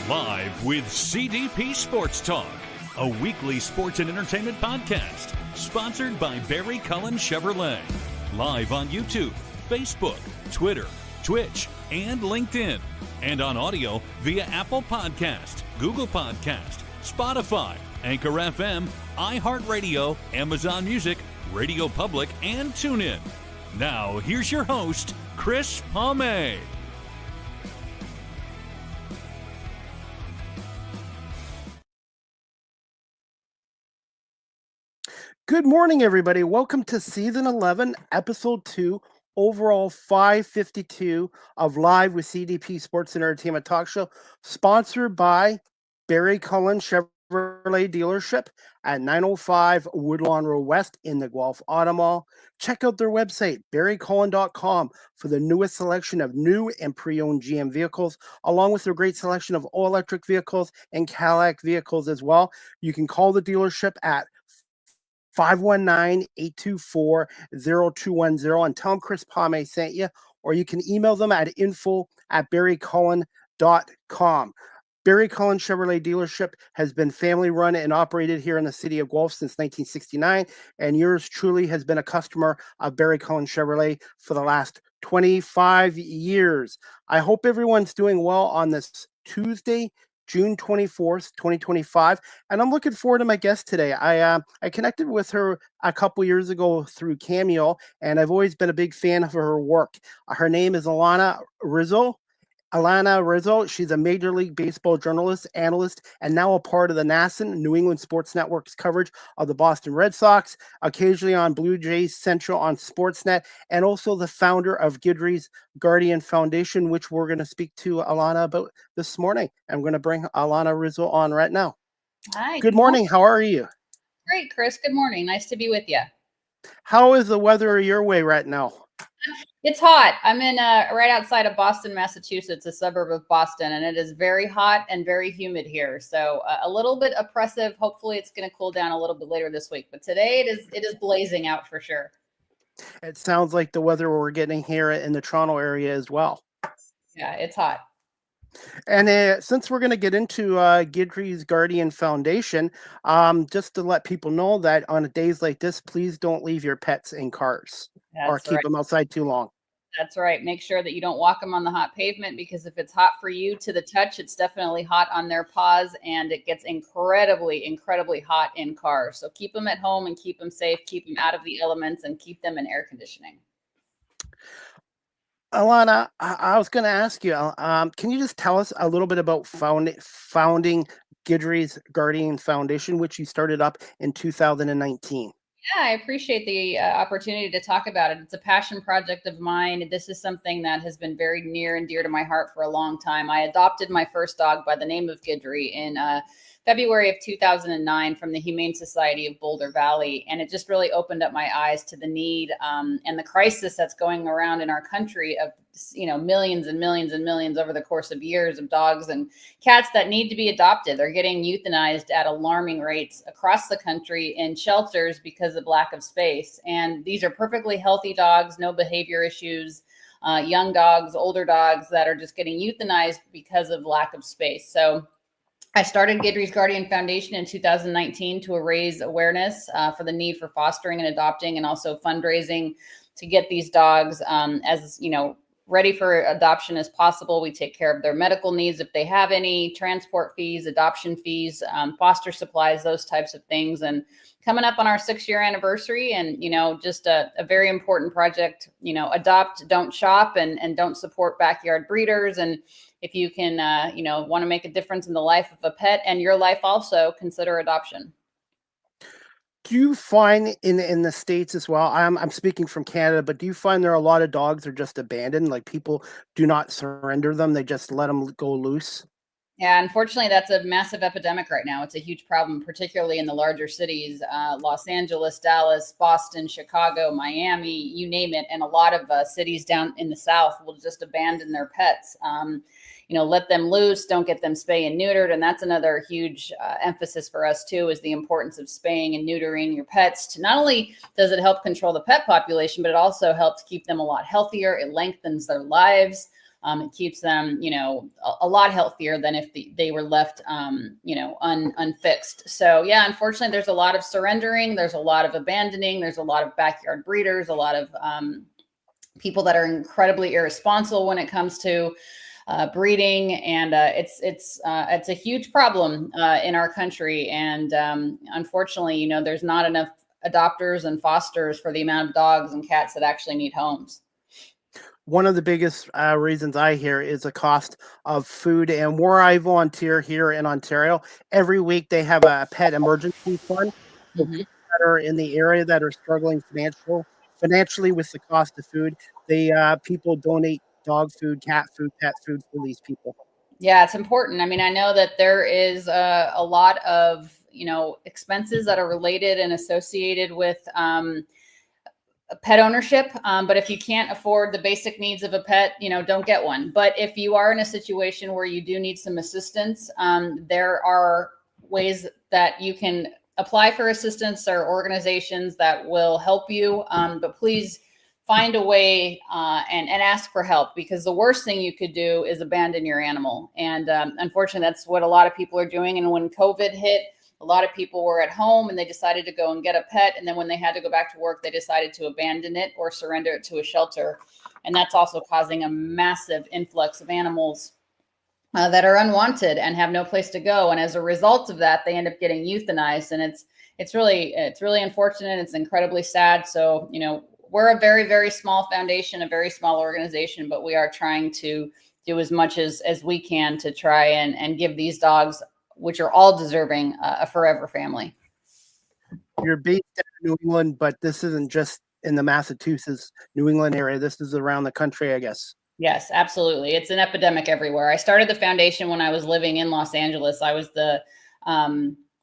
Live with CDP Sports Talk, a weekly sports and entertainment podcast sponsored by Barry Cullen Chevrolet. Live on YouTube, Facebook, Twitter, Twitch, and LinkedIn. And on audio via Apple Podcast, Google Podcast, Spotify, Anchor FM, iHeartRadio, Amazon Music, Radio Public, and TuneIn. Now, here's your host, Chris Palme. Good morning, everybody. Welcome to Season 11, Episode 2, Overall 552 of Live with CDP Sports and Entertainment Talk Show, sponsored by Barry Cullen Chevrolet Dealership at 905 Woodlawn Road West in the Guelph Auto Mall. Check out their website, barrycullen.com, for the newest selection of new and pre-owned GM vehicles, along with their great selection of all-electric vehicles and Cadillac vehicles as well. You can call the dealership at 519-824-0210 and tell them Chris Palme sent you, or you can email them at info@barrycullen.com. Barry Cullen Chevrolet Dealership has been family run and operated here in the city of Guelph since 1969, and yours truly has been a customer of Barry Cullen Chevrolet for the last 25 years. I hope everyone's doing well on this Tuesday, June 24th, 2025. And I'm looking forward to my guest today. I connected with her a couple years ago through Cameo, and I've always been a big fan of her work. Her name is Alanna Rizzo. Alanna Rizzo, she's a Major League Baseball journalist, analyst, and now a part of the NESN, New England Sports Network's coverage of the Boston Red Sox, occasionally on Blue Jays Central on Sportsnet, and also the founder of Guidry's Guardian Foundation, which we're going to speak to Alanna about this morning. I'm going to bring Alanna Rizzo on right now. Hi. Good morning. How are you? Great, Chris. Good morning. Nice to be with you. How is the weather your way right now? It's hot. I'm in right outside of Boston, Massachusetts, a suburb of Boston, and it is very hot and very humid here. So a little bit oppressive. Hopefully it's going to cool down a little bit later this week, but today it is blazing out for sure. It sounds like the weather we're getting here in the Toronto area as well. Yeah, it's hot. And since we're going to get into Guidry's Guardian Foundation, just to let people know that on days like this, please don't leave your pets in cars or keep them outside too long. That's right. Make sure that you don't walk them on the hot pavement, because if it's hot for you to the touch, it's definitely hot on their paws, and it gets incredibly, incredibly hot in cars. So keep them at home and keep them safe, keep them out of the elements, and keep them in air conditioning. Alanna, I was going to ask you, can you just tell us a little bit about founding Guidry's Guardian Foundation, which you started up in 2019? Yeah, I appreciate the opportunity to talk about it. It's a passion project of mine. This is something that has been very near and dear to my heart for a long time. I adopted my first dog by the name of Guidry in February of 2009 from the Humane Society of Boulder Valley. And it just really opened up my eyes to the need and the crisis that's going around in our country of, millions and millions and millions over the course of years of dogs and cats that need to be adopted. They're getting euthanized at alarming rates across the country in shelters because of lack of space. And these are perfectly healthy dogs, no behavior issues, young dogs, older dogs that are just getting euthanized because of lack of space. So I started Guidry's Guardian Foundation in 2019 to raise awareness for the need for fostering and adopting, and also fundraising to get these dogs ready for adoption as possible. We take care of their medical needs if they have any, transport fees, adoption fees, foster supplies, those types of things. And coming up on our 6-year anniversary, and just a very important project. Adopt, don't shop, and don't support backyard breeders. And if you can, want to make a difference in the life of a pet and your life also, consider adoption. Do you find in the States as well, I'm speaking from Canada, but do you find there are a lot of dogs that are just abandoned? Like people do not surrender them. They just let them go loose. Yeah, unfortunately, that's a massive epidemic right now. It's a huge problem, particularly in the larger cities, Los Angeles, Dallas, Boston, Chicago, Miami, you name it. And a lot of cities down in the South will just abandon their pets. Let them loose, don't get them spay and neutered. And that's another huge emphasis for us too, is the importance of spaying and neutering your pets. Not only does it help control the pet population, but it also helps keep them a lot healthier. It lengthens their lives. It keeps them, a lot healthier than if they were left, unfixed. So yeah, unfortunately, there's a lot of surrendering. There's a lot of abandoning. There's a lot of backyard breeders, a lot of people that are incredibly irresponsible when it comes to breeding, and it's a huge problem in our country. And unfortunately, there's not enough adopters and fosters for the amount of dogs and cats that actually need homes. One of the biggest reasons I hear is the cost of food. And where I volunteer here in Ontario, every week they have a pet emergency fund for Mhm. people that are in the area that are struggling financially with the cost of food. The people donate dog food, cat food, pet food for these people. Yeah, it's important. I mean, I know that there is a lot of, expenses that are related and associated with pet ownership. But if you can't afford the basic needs of a pet, don't get one. But if you are in a situation where you do need some assistance, there are ways that you can apply for assistance. There are organizations that will help you. But please find a way and ask for help, because the worst thing you could do is abandon your animal. And unfortunately, that's what a lot of people are doing. And when COVID hit, a lot of people were at home and they decided to go and get a pet. And then when they had to go back to work, they decided to abandon it or surrender it to a shelter. And that's also causing a massive influx of animals that are unwanted and have no place to go. And as a result of that, they end up getting euthanized. And it's really unfortunate. It's incredibly sad. So, we're a very, very small foundation, a very small organization, but we are trying to do as much as we can to try and give these dogs, which are all deserving, a forever family. You're based in New England, but this isn't just in the Massachusetts, New England area. This is around the country, I guess. Yes, absolutely. It's an epidemic everywhere. I started the foundation when I was living in Los Angeles. I was the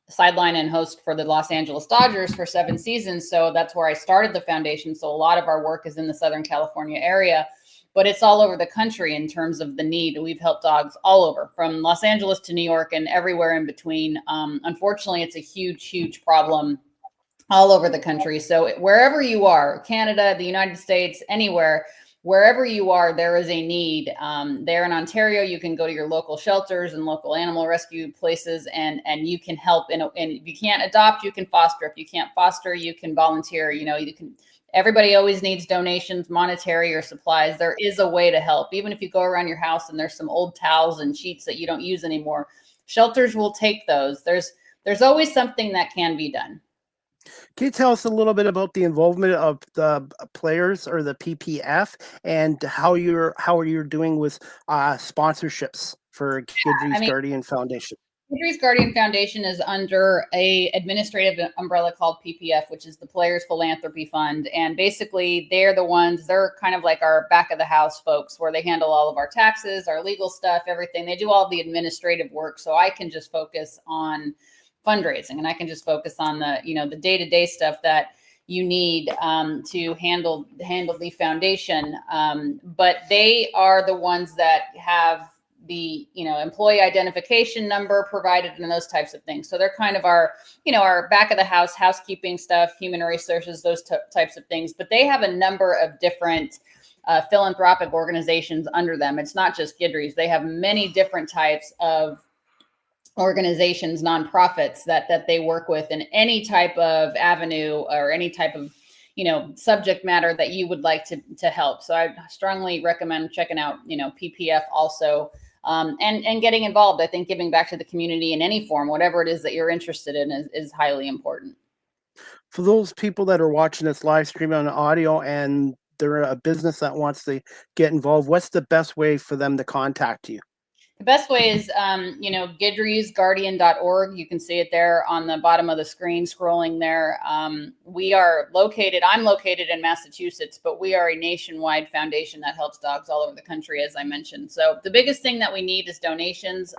sideline and host for the Los Angeles Dodgers for 7 seasons. So that's where I started the foundation. So a lot of our work is in the Southern California area, but it's all over the country in terms of the need. We've helped dogs all over, from Los Angeles to New York and everywhere in between. Unfortunately, it's a huge, huge problem all over the country. So wherever you are, Canada, the United States, anywhere, wherever you are, there is a need. There in Ontario, you can go to your local shelters and local animal rescue places, and you can help. And if you can't adopt, you can foster. If you can't foster, you can volunteer. You can. Everybody always needs donations, monetary or supplies. There is a way to help. Even if you go around your house and there's some old towels and sheets that you don't use anymore, shelters will take those. There's always something that can be done. Can you tell us a little bit about the involvement of the players or the PPF, and how you're doing with sponsorships for Guidry's Guardian Foundation? Guidry's Guardian Foundation is under a administrative umbrella called PPF, which is the Players Philanthropy Fund. And basically, they're kind of like our back of the house folks, where they handle all of our taxes, our legal stuff, everything. They do all the administrative work. So I can just focus on fundraising, and I can just focus on the day-to-day stuff that you need to handle the foundation. But they are the ones that have the employee identification number provided and those types of things. So they're kind of our back of the house housekeeping stuff, human resources, those types of things. But they have a number of different philanthropic organizations under them. It's not just Guidry's. They have many different types of organizations, nonprofits that they work with in any type of avenue or any type of subject matter that you would like to help. So I strongly recommend checking out PPF also, and getting involved. I think giving back to the community in any form, whatever it is that you're interested in, is highly important. For those people that are watching this live stream on audio and they're a business that wants to get involved, what's the best way for them to contact you? The best way is, guidrysguardian.org. You can see it there on the bottom of the screen, scrolling there. I'm located in Massachusetts, but we are a nationwide foundation that helps dogs all over the country, as I mentioned. So the biggest thing that we need is donations.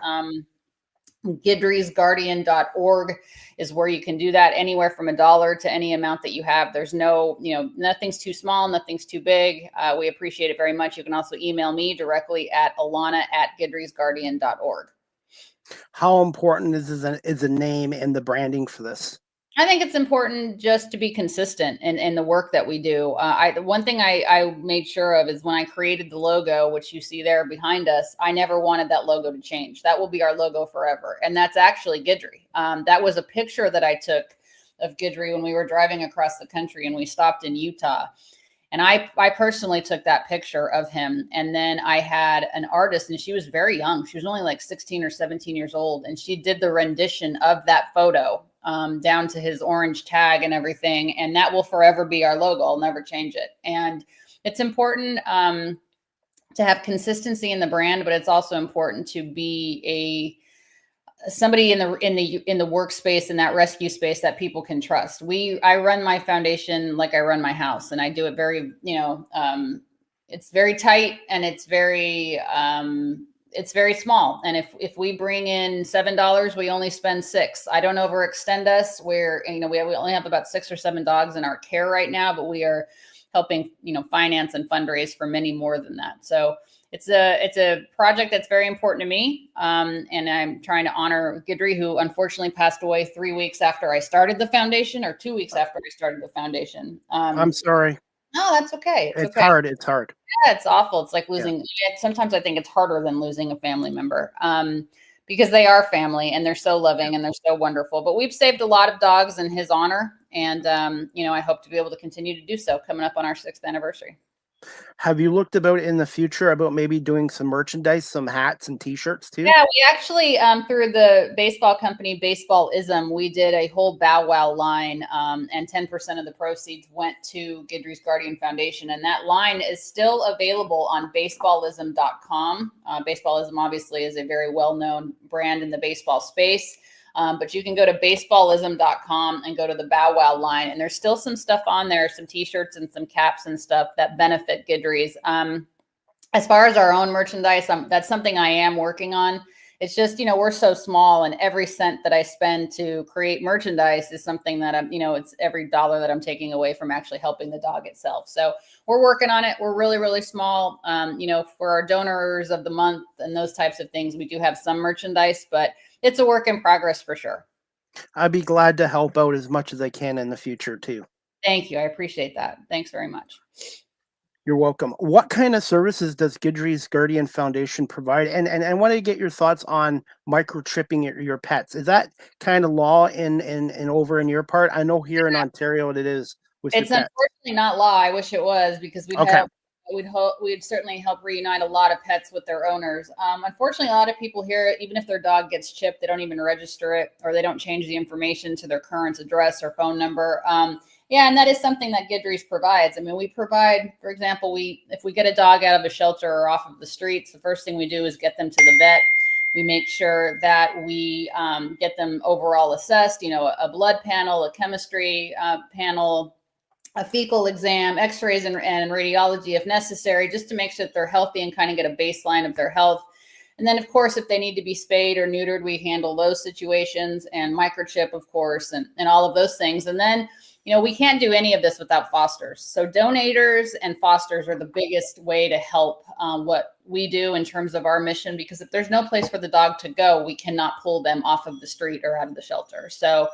guidrysguardian.org is where you can do that, anywhere from $1 to any amount that you have. There's nothing's too small, nothing's too big. We appreciate it very much. You can also email me directly at Alanna@guidrysguardian.org. How important is a name and the branding for this? I think it's important just to be consistent in the work that we do. The one thing I made sure of is when I created the logo, which you see there behind us, I never wanted that logo to change. That will be our logo forever. And that's actually Guidry. That was a picture that I took of Guidry when we were driving across the country and we stopped in Utah. And I personally took that picture of him. And then I had an artist, and she was very young. She was only like 16 or 17 years old. And she did the rendition of that photo down to his orange tag and everything. And that will forever be our logo. I'll never change it. And it's important to have consistency in the brand, but it's also important to be somebody in the workspace, in that rescue space that people can trust. I run my foundation like I run my house, and I do it very, it's very tight, and it's very small. And if we bring in $7, we only spend $6. I don't overextend us. We only have about 6 or 7 dogs in our care right now, but we are helping, finance and fundraise for many more than that. So it's a project that's very important to me. And I'm trying to honor Guidry, who unfortunately passed away 3 weeks after I started the foundation, or 2 weeks after I started the foundation. I'm sorry. No, that's okay. It's hard. It's hard. Yeah, it's awful. It's like losing. Yeah. Sometimes I think it's harder than losing a family member. Because they are family and they're so loving and they're so wonderful. But we've saved a lot of dogs in his honor. And, I hope to be able to continue to do so coming up on our 6th anniversary. Have you looked about in the future about maybe doing some merchandise, some hats and T-shirts too? Yeah, we actually, through the baseball company, Baseballism, we did a whole Bow Wow line, and 10% of the proceeds went to Guidry's Guardian Foundation. And that line is still available on baseballism.com. Baseballism obviously is a very well-known brand in the baseball space. But you can go to baseballism.com and go to the Bow Wow line. And there's still some stuff on there, some T-shirts and some caps and stuff that benefit Guidry's. As far as our own merchandise, that's something I am working on. It's just, we're so small, and every cent that I spend to create merchandise is something that it's every dollar that I'm taking away from actually helping the dog itself. So we're working on it. We're really, really small. For our donors of the month and those types of things, we do have some merchandise, but it's a work in progress for sure. I'd be glad to help out as much as I can in the future too. Thank you. I appreciate that. Thanks very much. You're welcome. What kind of services does Guidry's Guardian Foundation provide? And I want to get your thoughts on microchipping your pets. Is that kind of law in over in your part? I know here in Ontario it is with It's your pets. Unfortunately not law. I wish it was, because we'd certainly help reunite a lot of pets with their owners. Unfortunately, a lot of people here, even if their dog gets chipped, they don't even register it, or they don't change the information to their current address or phone number. Yeah, and that is something that Guidry's provides. I mean, we provide, for example, if we get a dog out of a shelter or off of the streets, the first thing we do is get them to the vet. We make sure that we get them overall assessed, a blood panel, a chemistry panel, a fecal exam, x-rays and radiology if necessary, just to make sure that they're healthy and kind of get a baseline of their health. And then, of course, if they need to be spayed or neutered, we handle those situations, and microchip, of course, and all of those things. And then, we can't do any of this without fosters. So donators and fosters are the biggest way to help what we do in terms of our mission, because if there's no place for the dog to go, we cannot pull them off of the street or out of the shelter. So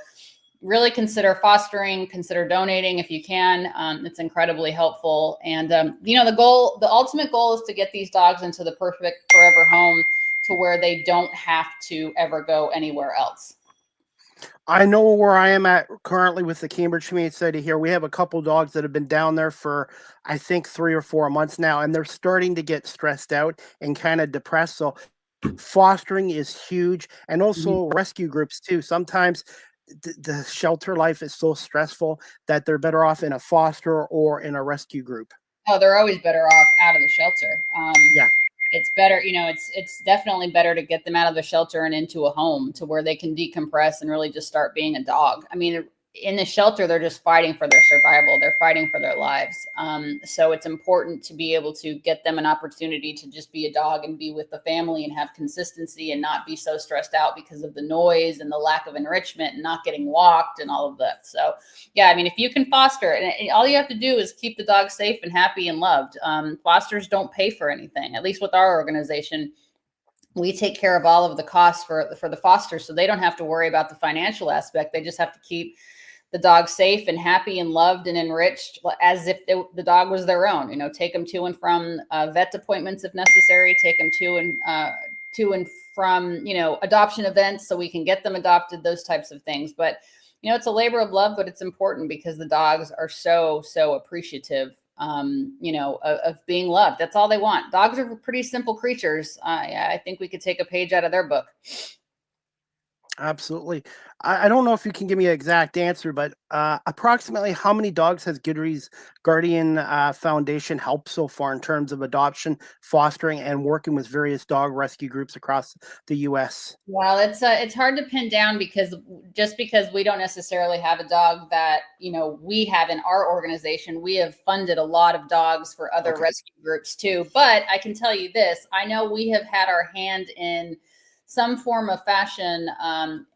really consider fostering, consider donating if you can. It's incredibly helpful. And, the ultimate goal is to get these dogs into the perfect forever home to where they don't have to ever go anywhere else. I know where I am at currently with the Cambridge Humane Society here. We have a couple dogs that have been down there for, I think, 3 or 4 months now, and they're starting to get stressed out and kind of depressed. So fostering is huge, and also rescue groups too. Sometimes the shelter life is so stressful that they're better off in a foster or in a rescue group. Oh, they're always better off out of the shelter. Yeah. It's better, it's definitely better to get them out of the shelter and into a home to where they can decompress and really just start being a dog. I mean, in the shelter, they're just fighting for their survival. They're fighting for their lives. So it's important to be able to get them an opportunity to just be a dog and be with the family and have consistency and not be so stressed out because of the noise and the lack of enrichment and not getting walked and all of that. So yeah, I mean, if you can foster, and all you have to do is keep the dog safe and happy and loved. Fosters don't pay for anything, at least with our organization. We take care of all of the costs for the fosters, so they don't have to worry about the financial aspect. They just have to keep the dog safe and happy and loved and enriched as if the dog was their own. Take them to and from vet appointments if necessary, take them to and from, adoption events so we can get them adopted, those types of things. But, it's a labor of love, but it's important because the dogs are so appreciative, of being loved. That's all they want. Dogs are pretty simple creatures. I think we could take a page out of their book. Absolutely. I don't know if you can give me an exact answer, but approximately how many dogs has Guidry's Guardian Foundation helped so far in terms of adoption, fostering, and working with various dog rescue groups across the U.S.? Well, it's hard to pin down because we don't necessarily have a dog that, we have in our organization, we have funded a lot of dogs for other rescue groups too. But I can tell you this, I know we have had our hand in some form of fashion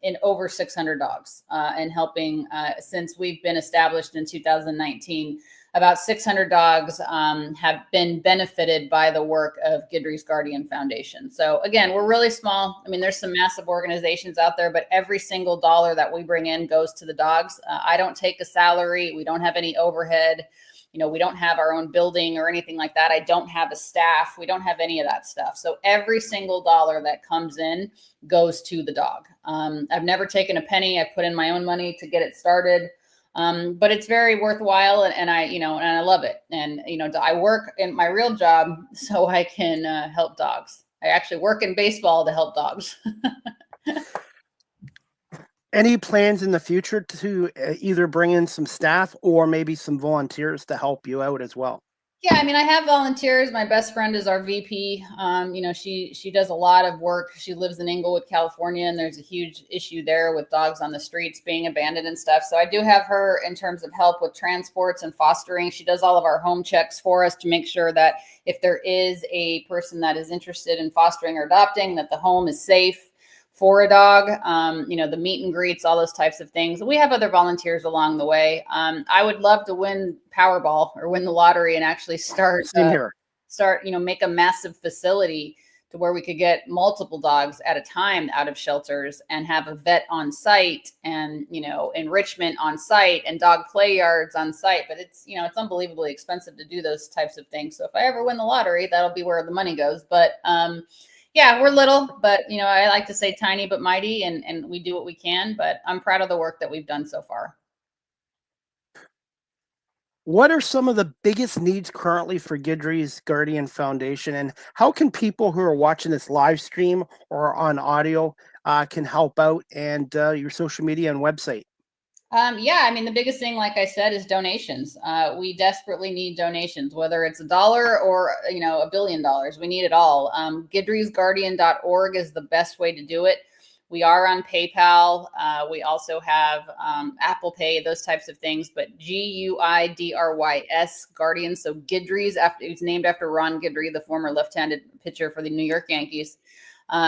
in over 600 dogs and helping since we've been established in 2019. About 600 dogs have been benefited by the work of Guidry's Guardian Foundation. So again, we're really small. I mean, there's some massive organizations out there, but every single dollar that we bring in goes to the dogs. I don't take a salary. We don't have any overhead. We don't have our own building or anything like that. I don't have a staff. We don't have any of that stuff. So every single dollar that comes in goes to the dog. I've never taken a penny. I've put in my own money to get it started. But it's very worthwhile and I love it. And, I work in my real job so I can help dogs. I actually work in baseball to help dogs. Any plans in the future to either bring in some staff or maybe some volunteers to help you out as well? Yeah, I mean, I have volunteers. My best friend is our VP. She does a lot of work. She lives in Inglewood, California, and there's a huge issue there with dogs on the streets being abandoned and stuff. So I do have her in terms of help with transports and fostering. She does all of our home checks for us to make sure that if there is a person that is interested in fostering or adopting, that the home is safe for a dog, the meet and greets, all those types of things. We have other volunteers along the way. I would love to win Powerball or win the lottery and actually make a massive facility to where we could get multiple dogs at a time out of shelters and have a vet on site and, enrichment on site and dog play yards on site. But it's unbelievably expensive to do those types of things. So if I ever win the lottery, that'll be where the money goes. But, yeah, we're little, but, I like to say tiny but mighty, and we do what we can, but I'm proud of the work that we've done so far. What are some of the biggest needs currently for Guidry's Guardian Foundation, and how can people who are watching this live stream or on audio can help out, and your social media and website? Yeah, I mean, the biggest thing, like I said, is donations. We desperately need donations, whether it's $1 or, $1 billion. We need it all. Guidry'sGuardian.org is the best way to do it. We are on PayPal. We also have Apple Pay, those types of things, but GUIDRYS Guardian. So Guidry's, it's named after Ron Guidry, the former left-handed pitcher for the New York Yankees.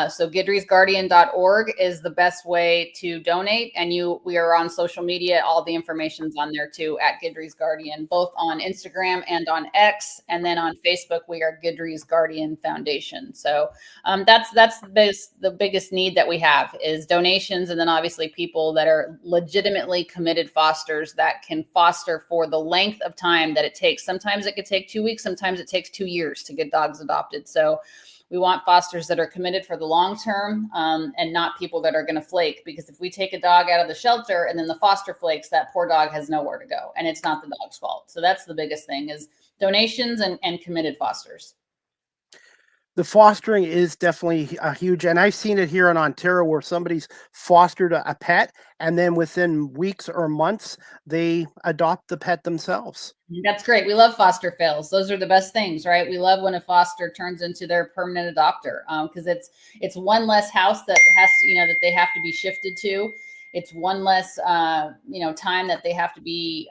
So Guidry'sGuardian.org is the best way to donate. And we are on social media. All the information's on there too at Guidry's Guardian, both on Instagram and on X. And then on Facebook, we are Guidry's Guardian Foundation. So that's the biggest need that we have is donations. And then obviously people that are legitimately committed fosters that can foster for the length of time that it takes. Sometimes it could take 2 weeks. Sometimes it takes 2 years to get dogs adopted. So we want fosters that are committed for the long term and not people that are going to flake, because if we take a dog out of the shelter and then the foster flakes, that poor dog has nowhere to go and it's not the dog's fault. So that's the biggest thing is donations and committed fosters. The fostering is definitely a huge, and I've seen it here in Ontario where somebody's fostered a pet and then within weeks or months, they adopt the pet themselves. That's great. We love foster fails. Those are the best things, right? We love when a foster turns into their permanent adopter because it's one less house that has to, that they have to be shifted to. It's one less, time that they have to be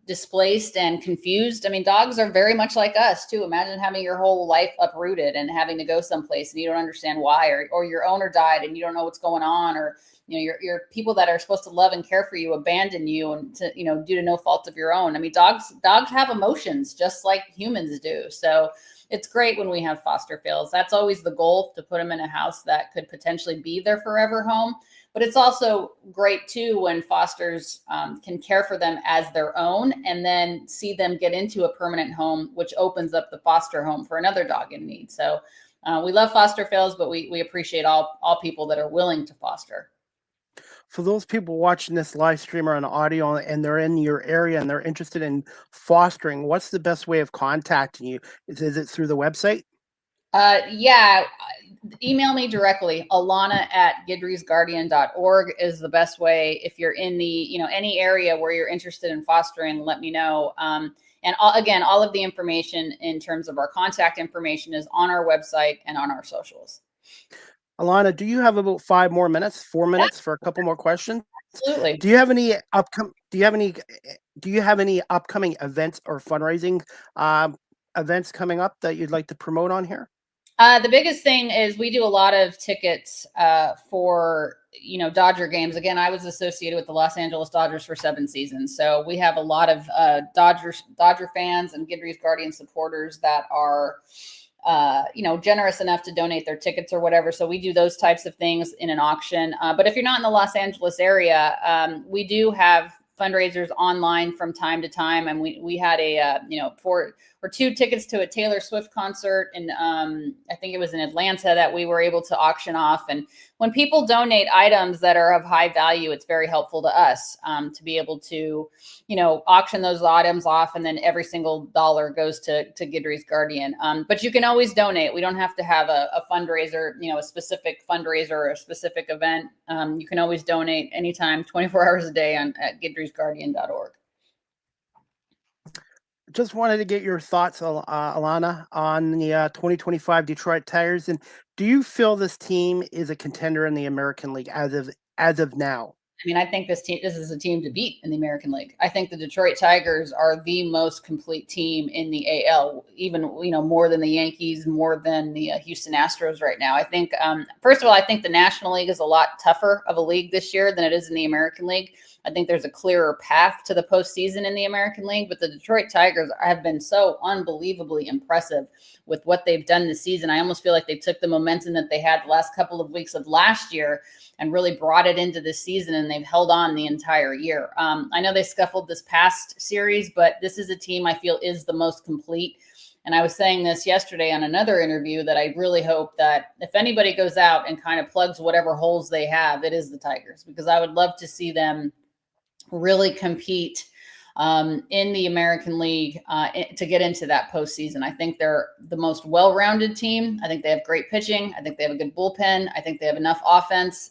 displaced and confused. I mean, dogs are very much like us too. Imagine having your whole life uprooted and having to go someplace and you don't understand why, or your owner died and you don't know what's going on, or your people that are supposed to love and care for you abandon you and due to no fault of your own. I mean, dogs have emotions just like humans do. So it's great when we have foster fails. That's always the goal, to put them in a house that could potentially be their forever home. But it's also great too when fosters can care for them as their own and then see them get into a permanent home, which opens up the foster home for another dog in need. So we love foster fails, but we appreciate all people that are willing to foster. For those people watching this live stream or on audio and they're in your area and they're interested in fostering, what's the best way of contacting you? Is it through the website? Yeah. Email me directly. Alanna@guidrysguardian.org is the best way. If you're in the, any area where you're interested in fostering, let me know. And all of the information in terms of our contact information is on our website and on our socials. Alanna, do you have about 4 minutes for a couple more questions? Absolutely. Do you have any upcoming events or fundraising events coming up that you'd like to promote on here? The biggest thing is we do a lot of tickets for, Dodger games. Again, I was associated with the Los Angeles Dodgers for 7 seasons. So we have a lot of Dodger fans and Guidry's Guardian supporters that are, generous enough to donate their tickets or whatever. So we do those types of things in an auction. But if you're not in the Los Angeles area, we do have fundraisers online from time to time. And we had for 2 tickets to a Taylor Swift concert. And I think it was in Atlanta that we were able to auction off. And when people donate items that are of high value, it's very helpful to us to be able to, auction those items off. And then every single dollar goes to Guidry's Guardian. But you can always donate. We don't have to have a fundraiser, a specific fundraiser or a specific event. You can always donate anytime, 24 hours a day at guidrysguardian.org. Just wanted to get your thoughts, Alanna, on the 2025 Detroit Tigers, and do you feel this team is a contender in the American League as of now? I mean, I think this is a team to beat in the American League. I think the Detroit Tigers are the most complete team in the AL, even, more than the Yankees, more than the Houston Astros right now. I think, first of all, I think the National League is a lot tougher of a league this year than it is in the American League. I think there's a clearer path to the postseason in the American League, but the Detroit Tigers have been so unbelievably impressive with what they've done this season. I almost feel like they took the momentum that they had the last couple of weeks of last year and really brought it into this season, and they've held on the entire year. I know they scuffled this past series, but this is a team I feel is the most complete. And I was saying this yesterday on another interview that I really hope that if anybody goes out and kind of plugs whatever holes they have, it is the Tigers, because I would love to see them really compete in the American League to get into that postseason. I think they're the most well-rounded team. I think they have great pitching. I think they have a good bullpen. I think they have enough offense.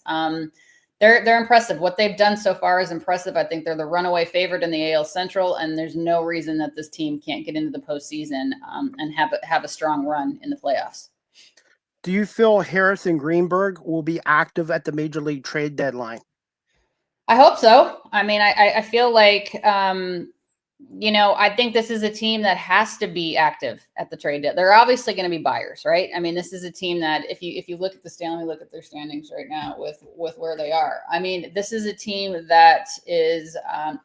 They're impressive. What they've done so far is impressive. I think they're the runaway favorite in the AL Central, and there's no reason that this team can't get into the postseason and have a strong run in the playoffs. Do you feel Harrison Greenberg will be active at the Major League trade deadline? I hope so. I mean, I feel like, I think this is a team that has to be active at the trade deadline. They're obviously going to be buyers, right? I mean, this is a team that if you look at the Stanley, look at their standings right now with where they are. I mean, this is a team that is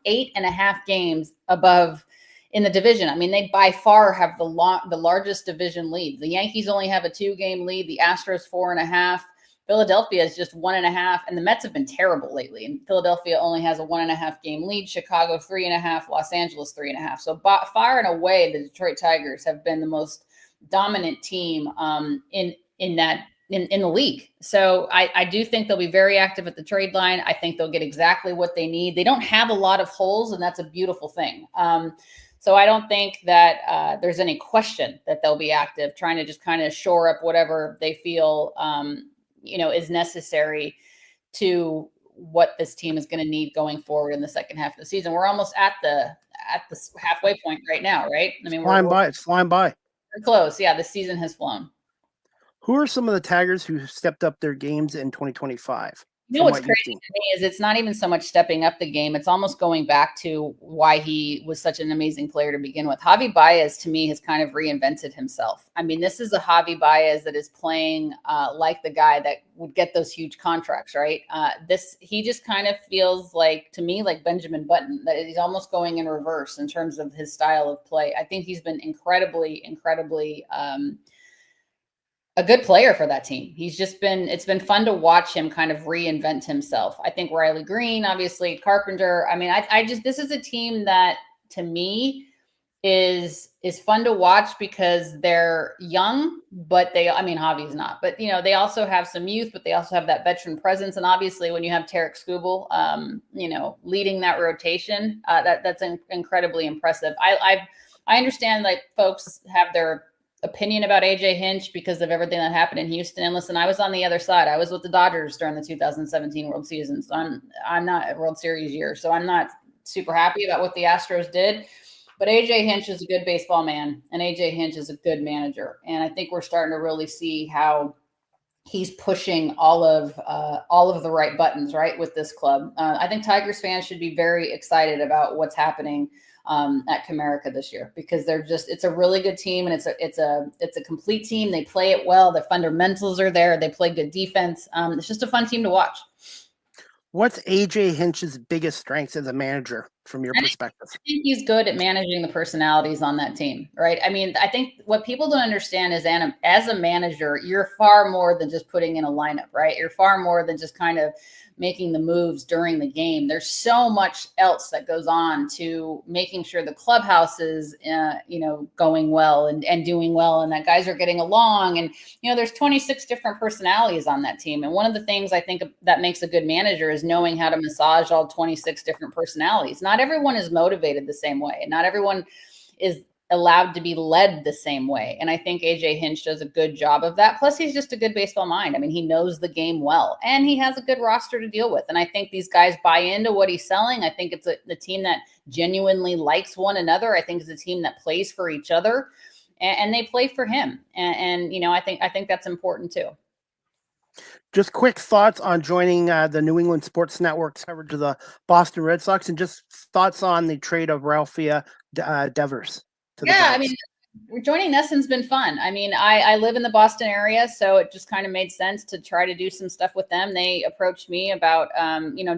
8.5 games above in the division. I mean, they by far have the largest division lead. The Yankees only have a 2-game lead. The Astros 4.5. Philadelphia is just 1.5, and the Mets have been terrible lately. And Philadelphia only has a 1.5 game lead. Chicago 3.5, Los Angeles 3.5. So far and away, the Detroit Tigers have been the most dominant team in the league. So I do think they'll be very active at the trade line. I think they'll get exactly what they need. They don't have a lot of holes, and that's a beautiful thing. So I don't think that there's any question that they'll be active, trying to just kind of shore up whatever they feel is necessary to what this team is going to need going forward in the second half of the season. We're almost at the halfway point right now, right? I mean, It's flying by. We're close. Yeah, the season has flown. Who are some of the Tigers who stepped up their games in 2025? You know what's crazy to me is it's not even so much stepping up the game. It's almost going back to why he was such an amazing player to begin with. Javi Baez, to me, has kind of reinvented himself. I mean, this is a Javi Baez that is playing like the guy that would get those huge contracts, right? He just kind of feels like, to me, like Benjamin Button, that he's almost going in reverse in terms of his style of play. I think he's been incredibly a good player for that team. It's been fun to watch him kind of reinvent himself. I think Riley Green, obviously Carpenter. I mean, this is a team that to me is fun to watch because they're young, but Javi's not, but they also have some youth, but they also have that veteran presence. And obviously when you have Tarek Skubal, leading that rotation, that's incredibly impressive. I understand like folks have their opinion about AJ Hinch because of everything that happened in Houston. And listen, I was on the other side. I was with the Dodgers during the 2017 World Season. So I'm not a World Series year. So I'm not super happy about what the Astros did. But AJ Hinch is a good baseball man, and AJ Hinch is a good manager. And I think we're starting to really see how he's pushing all of the right buttons, right, with this club. I think Tigers fans should be very excited about what's happening at Comerica this year, because it's a really good team, and it's a complete team. They play it well. The fundamentals are there. They play good defense. It's just a fun team to watch. What's AJ Hinch's biggest strengths as a manager from your perspective? I think he's good at managing the personalities on that team, right? I mean, I think what people don't understand is as a manager, you're far more than just putting in a lineup, right? You're far more than just kind of making the moves during the game. There's so much else that goes on to making sure the clubhouse is, going well and doing well, and that guys are getting along. And, there's 26 different personalities on that team. And one of the things I think that makes a good manager is knowing how to massage all 26 different personalities. Not everyone is motivated the same way, and not everyone is allowed to be led the same way. And I think AJ Hinch does a good job of that. Plus, he's just a good baseball mind. I mean, he knows the game well, and he has a good roster to deal with. And I think these guys buy into what he's selling. I think it's a team that genuinely likes one another. I think it's a team that plays for each other, and they play for him. And I think that's important too. Just quick thoughts on joining the New England Sports Network's coverage of the Boston Red Sox, and just thoughts on the trade of Ralphia Devers. Yeah, I mean, joining NESN's been fun. I mean, I live in the Boston area, so it just kind of made sense to try to do some stuff with them. They approached me about,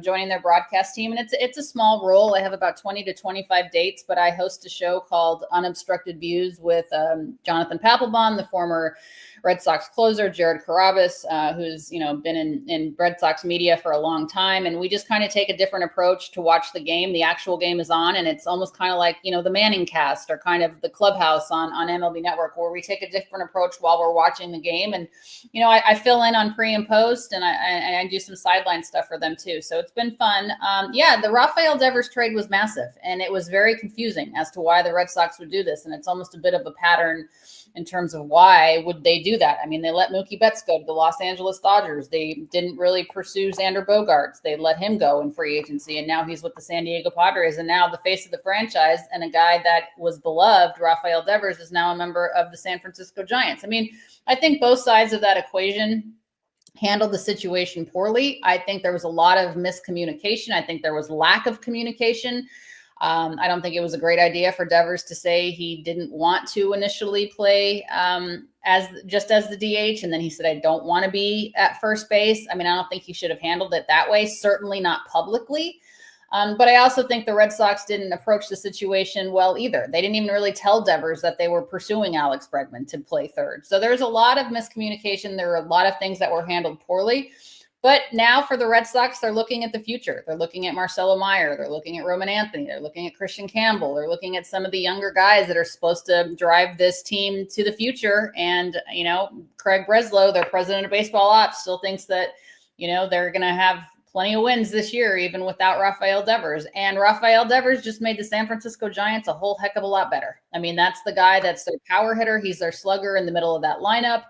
joining their broadcast team, and it's a small role. I have about 20 to 25 dates, but I host a show called Unobstructed Views with Jonathan Papelbon, the former Red Sox closer, Jared Carrabis, who's, been in Red Sox media for a long time. And we just kind of take a different approach to watch the game. The actual game is on, and it's almost kind of like, the Manning cast or kind of the Clubhouse on MLB Network, where we take a different approach while we're watching the game. And, I fill in on pre and post, and I do some sideline stuff for them too. So it's been fun. The Rafael Devers trade was massive, and it was very confusing as to why the Red Sox would do this. And it's almost a bit of a pattern in terms of why would they do that. I mean, they let Mookie Betts go to the Los Angeles Dodgers. They didn't really pursue Xander Bogaerts. They let him go in free agency, and now he's with the San Diego Padres. And now the face of the franchise and a guy that was beloved, Rafael Devers, is now a member of the San Francisco Giants. I mean, I think both sides of that equation handled the situation poorly. I think there was a lot of miscommunication. I think there was lack of communication. I don't think it was a great idea for Devers to say he didn't want to initially play as the DH. And then he said, I don't want to be at first base. I mean, I don't think he should have handled it that way, certainly not publicly. But I also think the Red Sox didn't approach the situation well either. They didn't even really tell Devers that they were pursuing Alex Bregman to play third. So there's a lot of miscommunication. There are a lot of things that were handled poorly. But now for the Red Sox, they're looking at the future. They're looking at Marcelo Meyer. They're looking at Roman Anthony. They're looking at Christian Campbell. They're looking at some of the younger guys that are supposed to drive this team to the future. And, Craig Breslow, their president of baseball ops, still thinks that, they're going to have plenty of wins this year, even without Rafael Devers. And Rafael Devers just made the San Francisco Giants a whole heck of a lot better. I mean, that's the guy that's their power hitter. He's their slugger in the middle of that lineup.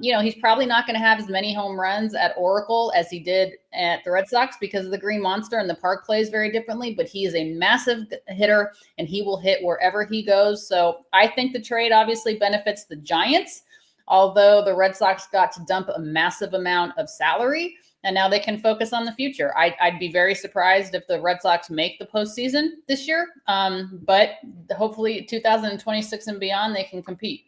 He's probably not going to have as many home runs at Oracle as he did at the Red Sox because of the Green Monster, and the park plays very differently, but he is a massive hitter and he will hit wherever he goes. So I think the trade obviously benefits the Giants. although the Red Sox got to dump a massive amount of salary, and now they can focus on the future. I'd be very surprised if the Red Sox make the postseason this year, but hopefully 2026 and beyond, they can compete.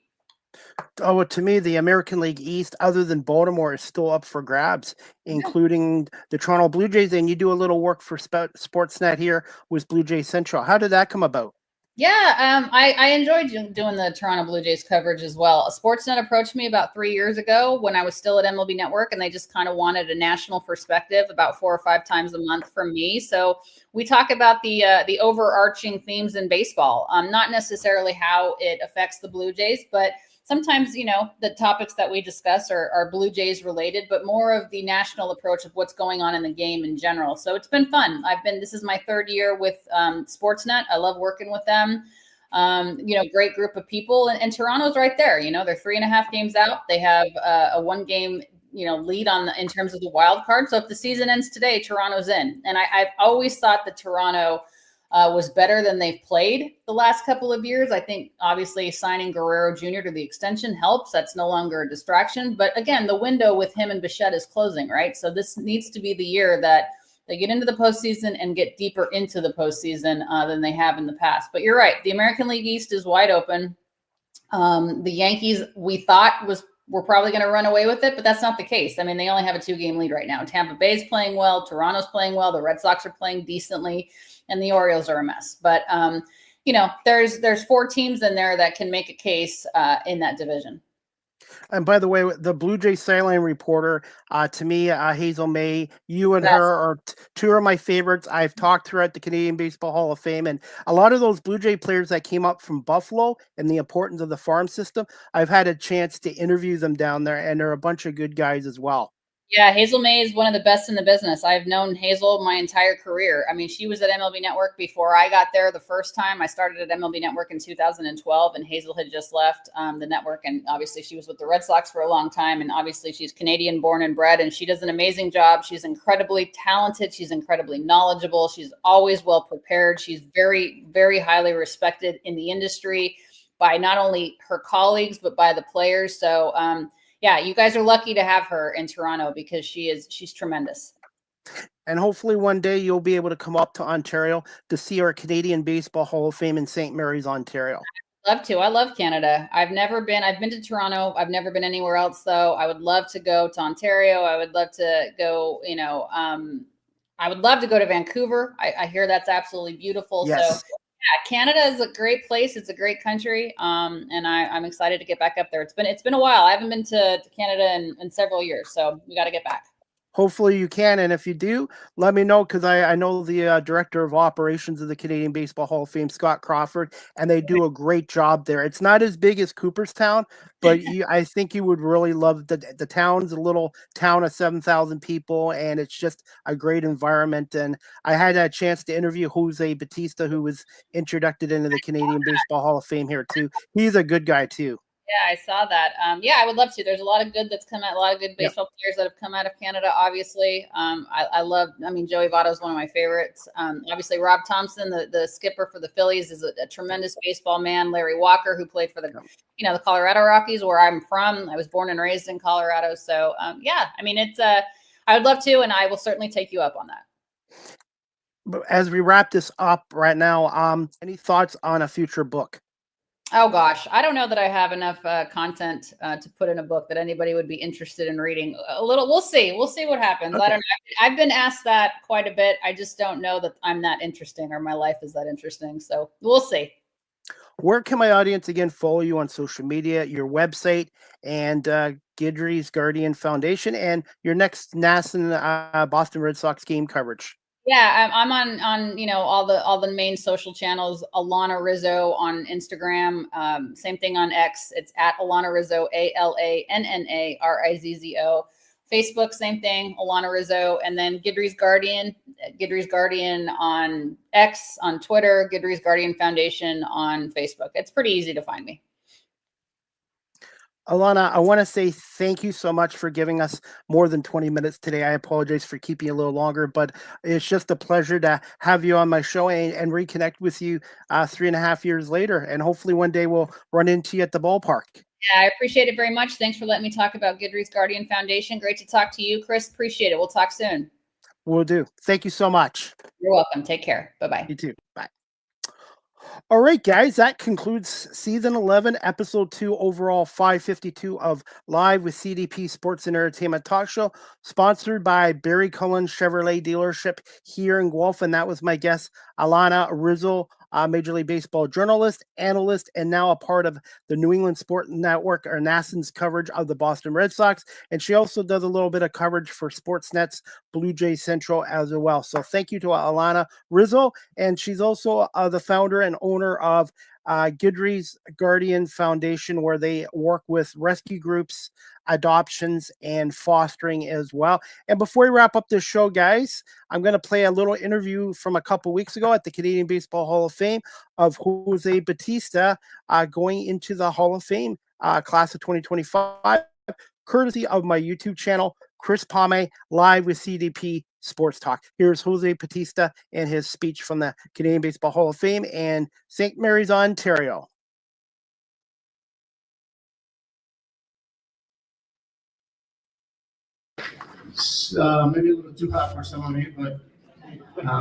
Oh, well, to me, the American League East, other than Baltimore, is still up for grabs, Yeah. including the Toronto Blue Jays. And you do a little work for Sportsnet here with Blue Jays Central. How did that come about? Yeah, I enjoyed doing the Toronto Blue Jays coverage as well. Sportsnet approached me about 3 years ago when I was still at MLB Network, and they just kind of wanted a national perspective about 4 or 5 times a month from me. So we talk about the overarching themes in baseball, not necessarily how it affects the Blue Jays, but sometimes, you know, the topics that we discuss are Blue Jays related, but more of the national approach of what's going on in the game in general. So it's been fun. This is my 3rd year with Sportsnet. I love working with them. You know, great group of people, and Toronto's right there. You know, they're 3.5 games out. They have a 1-game, you know, lead in terms of the wild card. So if the season ends today, Toronto's in. And I've always thought that Toronto was better than they've played the last couple of years. I think obviously signing Guerrero Jr. to the extension helps. That's no longer a distraction. But again, the window with him and Bichette is closing, right? So this needs to be the year that they get into the postseason and get deeper into the postseason than they have in the past. But you're right. The American League East is wide open. The Yankees, we thought we're probably going to run away with it, but that's not the case. I mean, they only have a 2-game lead right now. Tampa Bay's playing well. Toronto's playing well. The Red Sox are playing decently, and the Orioles are a mess. But, you know, there's 4 teams in there that can make a case in that division. And by the way, the Blue Jay sideline reporter, to me, Hazel May, you and Yes. her are 2 of my favorites. I've talked to her at the Canadian Baseball Hall of Fame, and a lot of those Blue Jay players that came up from Buffalo and the importance of the farm system, I've had a chance to interview them down there, and they're a bunch of good guys as well. Yeah, Hazel May is one of the best in the business. I've known Hazel my entire career. I mean, she was at MLB Network before I got there the first time. I started at MLB Network in 2012, and Hazel had just left the network. And obviously, she was with the Red Sox for a long time. And obviously, she's Canadian born and bred, and she does an amazing job. She's incredibly talented. She's incredibly knowledgeable. She's always well prepared. She's very, very highly respected in the industry by not only her colleagues, but by the players. So, yeah, you guys are lucky to have her in Toronto because she's tremendous. And hopefully one day you'll be able to come up to Ontario to see our Canadian Baseball Hall of Fame in St. Mary's, Ontario. Love to. I love Canada. I've been to Toronto. I've never been anywhere else though. I would love to go to Ontario. I would love to go, you know, I would love to go to Vancouver. I hear that's absolutely beautiful. Yes. So yeah, Canada is a great place. It's a great country. And I'm excited to get back up there. It's been a while. I haven't been to Canada in several years. So we got to get back. Hopefully you can, and if you do, let me know, because I know the director of operations of the Canadian Baseball Hall of Fame, Scott Crawford, and they do a great job there. It's not as big as Cooperstown, but I think you would really love the town's a little town of 7,000 people, and it's just a great environment. And I had a chance to interview Jose Batista, who was introduced into the Canadian Baseball Hall of Fame here too. He's a good guy too. Yeah, I saw that. Yeah, I would love to. There's a lot of good that's come out, a lot of good baseball players that have come out of Canada, obviously. I mean, Joey Votto is one of my favorites. Obviously, Rob Thompson, the skipper for the Phillies, is a tremendous baseball man. Larry Walker, who played for the Colorado Rockies, where I'm from. I was born and raised in Colorado. So, yeah, I mean, I would love to, and I will certainly take you up on that. But as we wrap this up right now, any thoughts on a future book? Oh gosh, I don't know that I have enough content to put in a book that anybody would be interested in reading. A little, we'll see. We'll see what happens. Okay. I don't know. I've been asked that quite a bit. I just don't know that I'm that interesting or my life is that interesting. So we'll see. Where can my audience again follow you on social media, your website, and Guidry's Guardian Foundation, and your next NESN Boston Red Sox game coverage? Yeah, I'm on all the main social channels. Alanna Rizzo on Instagram. Same thing on X. It's at Alanna Rizzo, ALANNA RIZZO. Facebook, same thing, Alanna Rizzo. And then Guidry's Guardian on X, on Twitter, Guidry's Guardian Foundation on Facebook. It's pretty easy to find me. Alanna, I want to say thank you so much for giving us more than 20 minutes today. I apologize for keeping you a little longer, but it's just a pleasure to have you on my show and reconnect with you 3.5 years later. And hopefully one day we'll run into you at the ballpark. Yeah, I appreciate it very much. Thanks for letting me talk about Goodreads Guardian Foundation. Great to talk to you, Chris. Appreciate it. We'll talk soon. Will do. Thank you so much. You're welcome. Take care. Bye-bye. You too. Bye. All right, guys, that concludes season 11, episode 2, overall 552 of Live with CDP Sports and Entertainment Talk Show, sponsored by Barry Cullen Chevrolet Dealership here in Guelph. And that was my guest, Alanna Rizzo, Major League Baseball journalist, analyst, and now a part of the New England Sport Network, or NESN's coverage of the Boston Red Sox. And she also does a little bit of coverage for Sportsnet's Blue Jay Central as well. So thank you to Alanna Rizzo. And she's also the founder and owner of Goodreads Guardian Foundation, where they work with rescue groups, adoptions, and fostering as well. And before we wrap up this show, guys, I'm going to play a little interview from a couple weeks ago at the Canadian Baseball Hall of Fame of Jose Bautista going into the Hall of Fame class of 2025, courtesy of my YouTube channel, Chris Palme, Live with CDP Sports Talk. Here's Jose Bautista and his speech from the Canadian Baseball Hall of Fame in St. Mary's, Ontario. Maybe a little too hot for some of you, but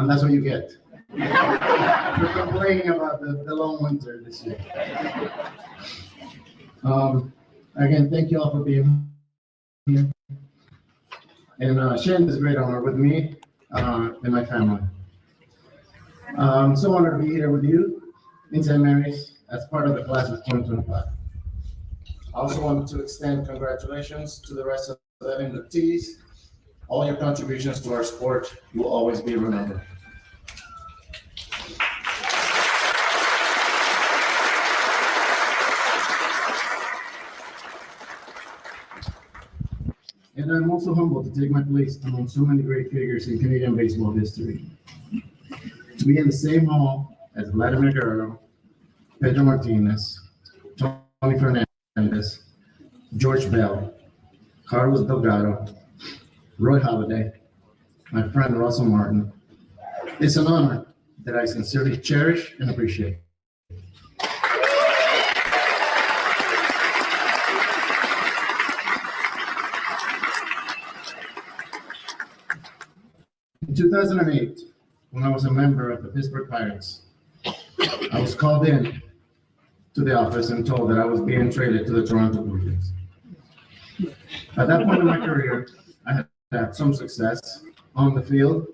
that's what you get. We're complaining about the long winter this year. Again, thank you all for being here and sharing this great honor with me and my family. I'm so honored to be here with you in St. Mary's as part of the class of 2025. I also wanted to extend congratulations to the rest of the inductees. All your contributions to our sport will always be remembered. And I'm also humbled to take my place among so many great figures in Canadian baseball history. To be in the same hall as Vladimir Guerrero, Pedro Martinez, Tony Fernandez, George Bell, Carlos Delgado, Roy Halladay, my friend Russell Martin. It's an honor that I sincerely cherish and appreciate. In 2008, when I was a member of the Pittsburgh Pirates, I was called in to the office and told that I was being traded to the Toronto Blue Jays. At that point in my career, I had had some success on the field,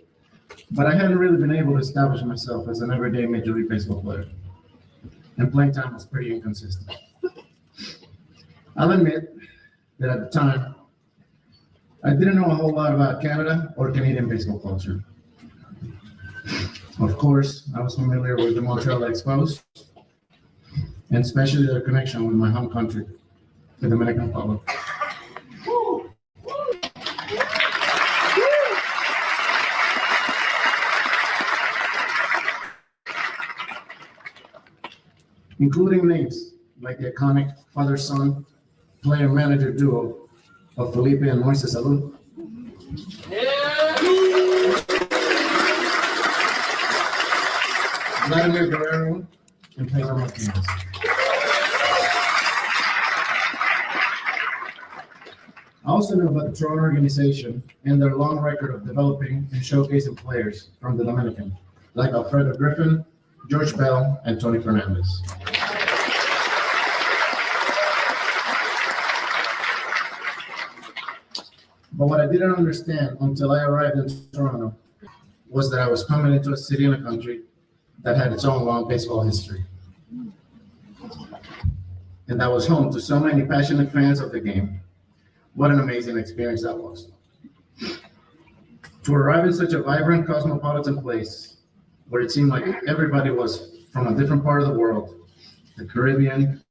but I hadn't really been able to establish myself as an everyday Major League Baseball player, and playing time was pretty inconsistent. I'll admit that at the time, I didn't know a whole lot about Canada or Canadian baseball culture. Of course, I was familiar with the Montreal Expos, and especially their connection with my home country, the Dominican Republic. Including names like the iconic father-son player-manager duo of Felipe and Moises Alou. Vladimir Guerrero and Pedro Martinez. I also know about the Toronto organization and their long record of developing and showcasing players from the Dominican, like Alfredo Griffin, George Bell, and Tony Fernandez. But what I didn't understand until I arrived in Toronto was that I was coming into a city and a country that had its own long baseball history. And that was home to so many passionate fans of the game. What an amazing experience that was. To arrive in such a vibrant, cosmopolitan place, where it seemed like everybody was from a different part of the world, the Caribbean,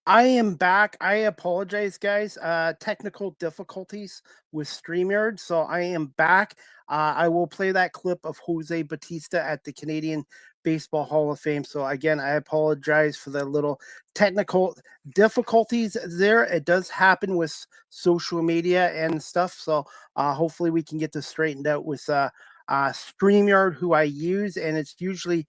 I am back. I apologize, guys. Technical difficulties with StreamYard, so I am back. I will play that clip of Jose Batista at the Canadian Baseball Hall of Fame. So again, I apologize for the little technical difficulties there. It does happen with social media and stuff. So hopefully we can get this straightened out with StreamYard, who I use, and it's usually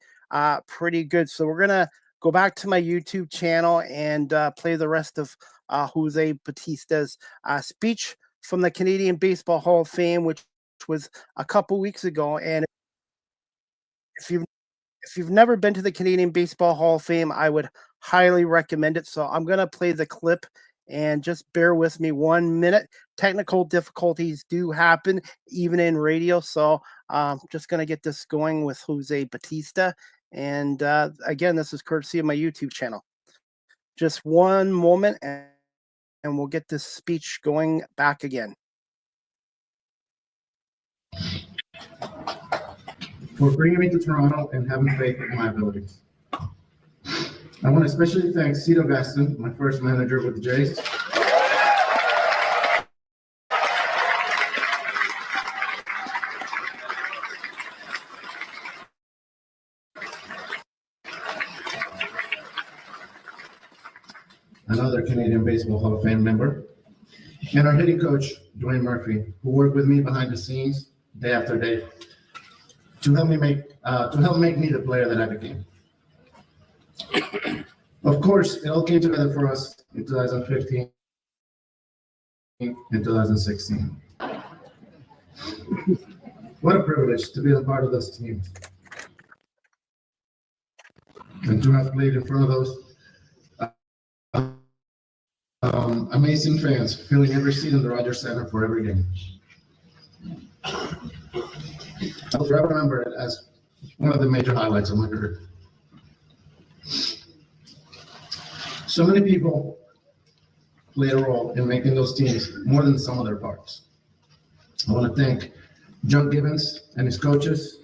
pretty good. So we're gonna go back to my YouTube channel and play the rest of Jose Batista's speech from the Canadian Baseball Hall of Fame, which was a couple weeks ago. And if you've never been to the Canadian Baseball Hall of Fame, I would highly recommend it. So I'm gonna play the clip, and just bear with me 1 minute. Technical difficulties do happen even in radio, so just gonna get this going with Jose Batista. And again, this is courtesy of my YouTube channel. Just one moment, and we'll get this speech going back again. For bringing me to Toronto and having faith in my abilities. I want to especially thank Cito Gaston, my first manager with the Jays. Another Canadian Baseball Hall of Fame member, and our hitting coach, Dwayne Murphy, who worked with me behind the scenes day after day to help make me the player that I became. Of course, it all came together for us in 2015 and 2016. What a privilege to be a part of those teams and to have played in front of those amazing fans, filling every seat in the Rogers Center for every game. I will forever remember it as one of the major highlights of my career. So many people played a role in making those teams more than some of their parts. I want to thank John Gibbons and his coaches,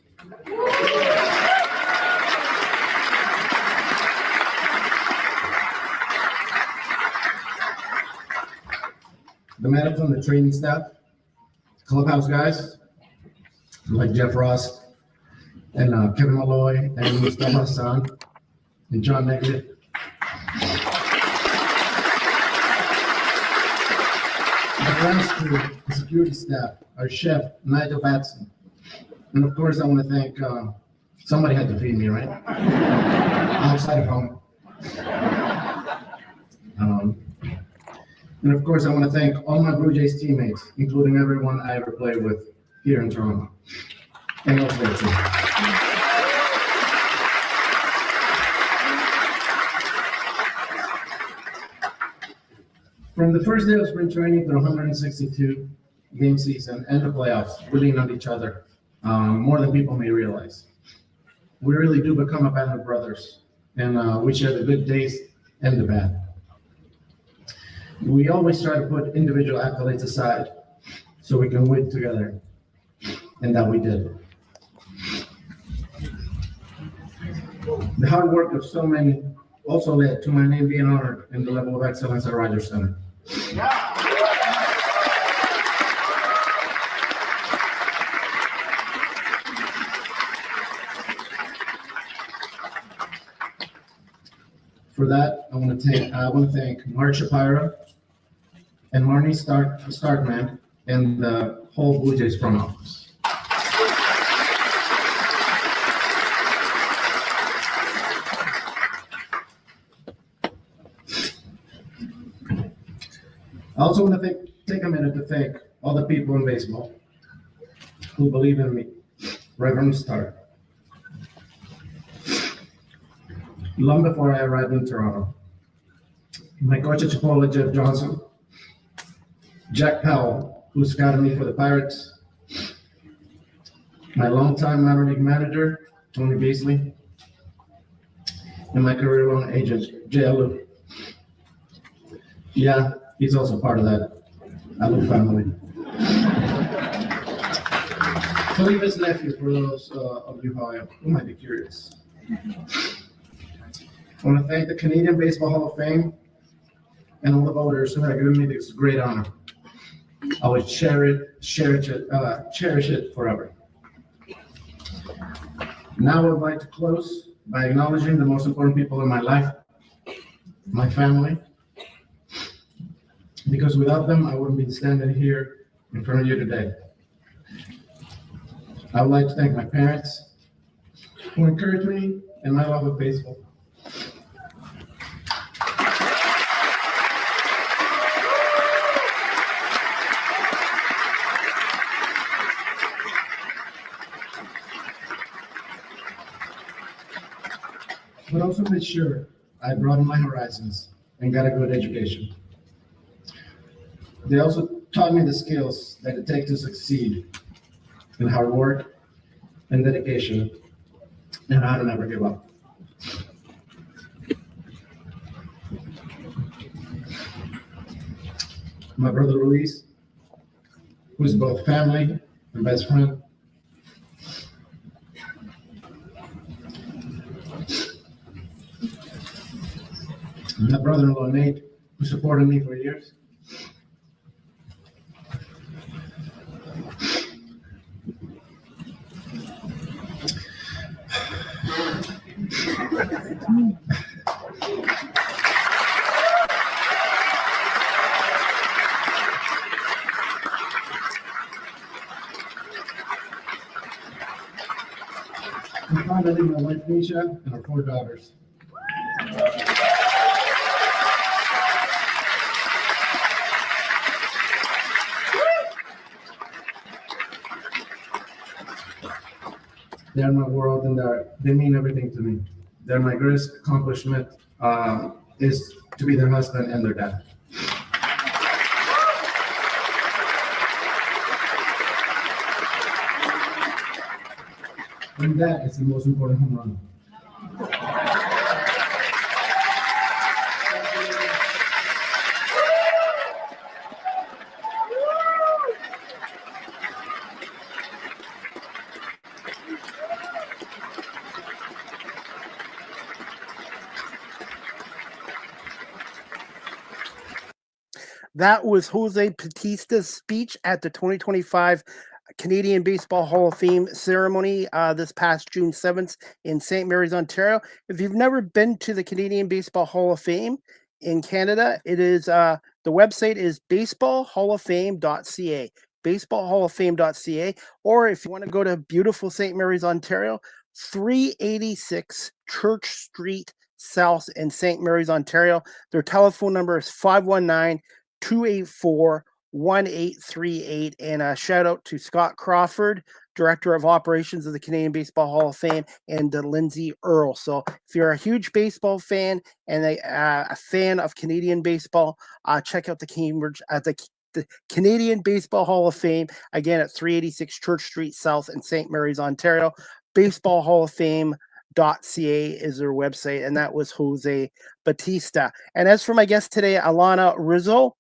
the medical and the training staff, clubhouse guys like Jeff Ross and Kevin Malloy and Mustafa Hassan and John Negley. The grounds crew, the security staff, our chef, Nigel Batson. And of course, I want to thank, somebody had to feed me, right? Outside of home. And of course, I want to thank all my Blue Jays teammates, including everyone I ever played with here in Toronto. And elsewhere too. From the first day of spring training to the 162 game season and the playoffs, we lean on each other more than people may realize. We really do become a band of brothers, and we share the good days and the bad. We always try to put individual accolades aside so we can win together, and that we did. The hard work of so many also led to my name being honored in the level of excellence at Rogers Center. For that, I want to thank Mark Shapira and Marnie Starkman and the whole Blue Jays front office. I also want to take a minute to thank all the people in baseball who believe in me right from the start. Long before I arrived in Toronto, my coach at Chipotle, Jeff Johnson, Jack Powell, who scouted me for the Pirates, my longtime minor league manager, Tony Beasley, and my career loan agent, Jay Alou. Yeah, he's also part of that Alou family. Felipe's nephew, for those of you who might be curious. I want to thank the Canadian Baseball Hall of Fame and all the voters who have given me this great honor. I will cherish it forever. Now I would like to close by acknowledging the most important people in my life, my family, because without them, I wouldn't be standing here in front of you today. I would like to thank my parents who encouraged me in my love of baseball. But also made sure I broadened my horizons and got a good education. They also taught me the skills that it takes to succeed in hard work and dedication, and how to never give up. My brother Luis, who is both family and best friend. My brother-in-law Nate, who supported me for years. And finally, my wife Nisha and our 4 daughters. They're my world, and they mean everything to me. They're my greatest accomplishment is to be their husband and their dad. And that is the most important home run. That was Jose Batista's speech at the 2025 Canadian Baseball Hall of Fame ceremony this past June 7th in St. Mary's, Ontario. If you've never been to the Canadian Baseball Hall of Fame in Canada, it is the website is baseballhalloffame.ca, baseballhalloffame.ca, or if you want to go to beautiful St. Mary's, Ontario, 386 Church Street South in St. Mary's, Ontario. Their telephone number is 519-284-1838, and a shout out to Scott Crawford, Director of Operations of the Canadian Baseball Hall of Fame, and Lindsay Earle. So if you're a huge baseball fan and a fan of Canadian baseball, check out the Cambridge at the Canadian Baseball Hall of Fame, again at 386 Church Street South in St. Mary's, Ontario. baseballhalloffame.ca is their website, and that was Jose Batista. And as for my guest today, Alanna Rizzo,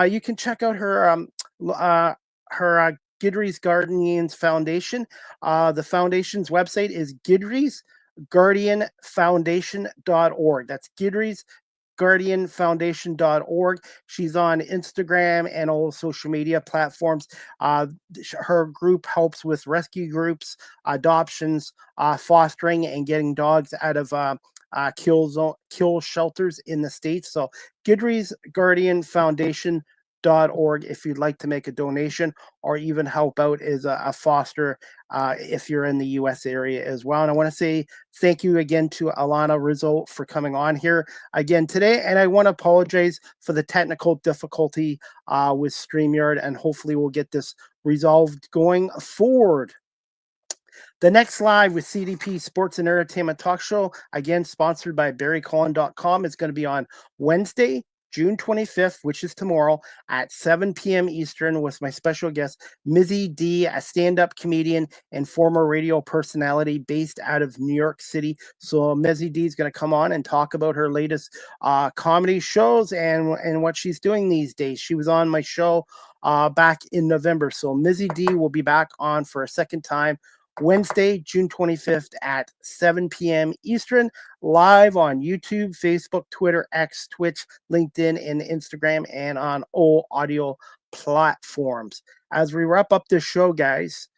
you can check out her Guidry's Guardians Foundation. The foundation's website is guidrysguardianfoundation.org. That's guidrysguardianfoundation.org. She's on Instagram and all social media platforms. Her group helps with rescue groups, adoptions, fostering, and getting dogs out of kill shelters in the States. So guidrysguardianfoundation.org if you'd like to make a donation or even help out as a foster if you're in the U.S. area as well. And I want to say thank you again to Alanna Rizzo for coming on here again today. And I want to apologize for the technical difficulty with StreamYard, and hopefully we'll get this resolved going forward. The next live with CDP Sports and Entertainment Talk Show, again sponsored by BarryCollin.com, is going to be on Wednesday, June 25th, which is tomorrow at 7 p.m. Eastern, with my special guest, Mizzy D, a stand-up comedian and former radio personality based out of New York City. So Mizzy D is going to come on and talk about her latest comedy shows and what she's doing these days. She was on my show back in November. So Mizzy D will be back on for a second time Wednesday, June 25th at 7 p.m. Eastern, live on YouTube, Facebook, Twitter, X, Twitch, LinkedIn, and Instagram, and on all audio platforms. As we wrap up this show, guys,